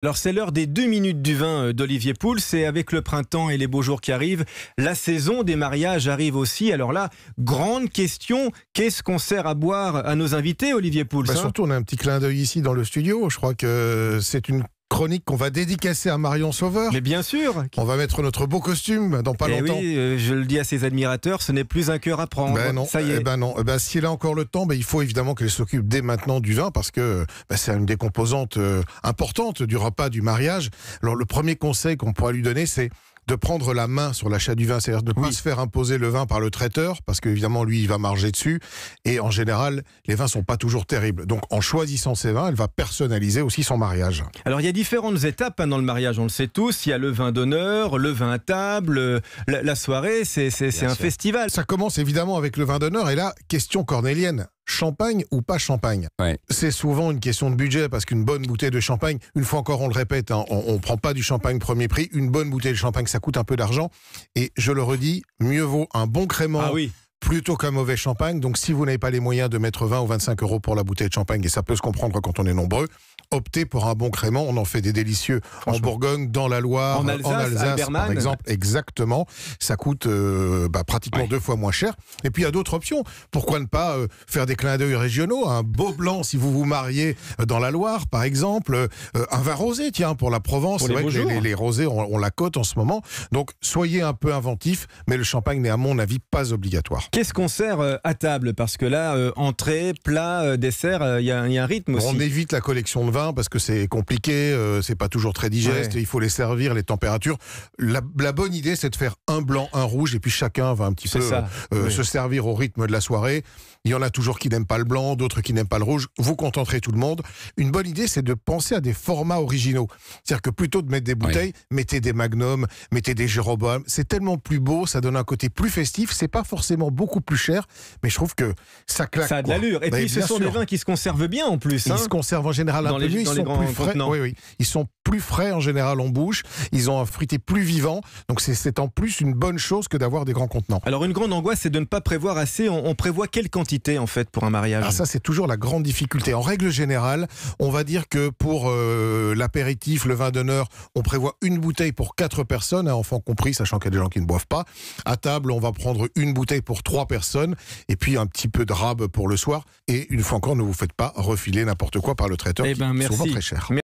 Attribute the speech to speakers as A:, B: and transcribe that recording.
A: Alors c'est l'heure des 2 minutes du vin d'Olivier Pouls. C'est avec le printemps et les beaux jours qui arrivent. La saison des mariages arrive aussi. Alors là, grande question, qu'est-ce qu'on sert à boire à nos invités, Olivier Pouls?
B: Surtout, on a un petit clin d'œil ici dans le studio. Je crois que c'est une chronique qu'on va dédicacer à Marion Sauveur.
A: Mais bien sûr.
B: On va mettre notre beau costume dans pas longtemps.
A: Oui, je le dis à ses admirateurs, ce n'est plus un cœur à prendre.
B: Non,
A: ça y est.
B: Non. S'il a encore le temps, il faut évidemment qu'elle s'occupe dès maintenant du vin parce que c'est une des composantes importantes du repas du mariage. Alors le premier conseil qu'on pourra lui donner, c'est de prendre la main sur l'achat du vin, c'est-à-dire de ne pas se faire imposer le vin par le traiteur, parce qu'évidemment, lui, il va marger dessus, et en général, les vins ne sont pas toujours terribles. Donc, en choisissant ses vins, elle va personnaliser aussi son mariage.
A: Alors, il y a différentes étapes dans le mariage, on le sait tous, il y a le vin d'honneur, le vin à table, la soirée, c'est un festival.
B: Ça commence évidemment avec le vin d'honneur, et là, question cornélienne. Champagne ou pas champagne? C'est souvent une question de budget parce qu'une bonne bouteille de champagne, une fois encore on le répète, on ne prend pas du champagne premier prix, une bonne bouteille de champagne ça coûte un peu d'argent et je le redis, mieux vaut un bon crément plutôt qu'un mauvais champagne. Donc si vous n'avez pas les moyens de mettre 20 ou 25 € pour la bouteille de champagne, et ça peut se comprendre quand on est nombreux, optez pour un bon crément. On en fait des délicieux en Bourgogne, dans la Loire, en Alsace par exemple. Exactement. Ça coûte pratiquement 2 fois moins cher. Et puis il y a d'autres options. Pourquoi ne pas faire des clins d'œil régionaux? Un beau blanc si vous vous mariez dans la Loire par exemple. Un vin rosé, tiens, pour la Provence. C'est vrai que les rosés, on la cote en ce moment. Donc soyez un peu inventifs, mais le champagne n'est à mon avis pas obligatoire.
A: Qu'est-ce qu'on sert à table? Parce que là, entrée, plat, dessert, il y a un rythme aussi.
B: On évite la collection de vins parce que c'est compliqué, c'est pas toujours très digeste, il faut les servir, les températures. La bonne idée, c'est de faire un blanc, un rouge, et puis chacun va un petit peu se servir au rythme de la soirée. Il y en a toujours qui n'aiment pas le blanc, d'autres qui n'aiment pas le rouge. Vous contenterez tout le monde. Une bonne idée, c'est de penser à des formats originaux. C'est-à-dire que plutôt de mettre des bouteilles, mettez des Magnum, mettez des Jéroboam. C'est tellement plus beau, ça donne un côté plus festif. C'est pas forcément beaucoup plus cher, mais je trouve que ça claque.
A: Ça a de l'allure. Et puis ce sont des vins qui se conservent bien en plus.
B: Ils se conservent en général un peu mieux. Ils sont plus frais. Ils sont plus frais en général en bouche. Ils ont un fruité plus vivant. Donc c'est en plus une bonne chose que d'avoir des grands contenants.
A: Alors une grande angoisse, c'est de ne pas prévoir assez. On prévoit quelle quantité en fait pour un mariage?
B: Ça c'est toujours la grande difficulté. En règle générale, on va dire que pour l'apéritif, le vin d'honneur, on prévoit une bouteille pour 4 personnes, enfants compris, sachant qu'il y a des gens qui ne boivent pas. À table, on va prendre une bouteille pour 3 personnes et puis un petit peu de rab pour le soir. Et une fois encore, ne vous faites pas refiler n'importe quoi par le traiteur, qui est souvent très cher.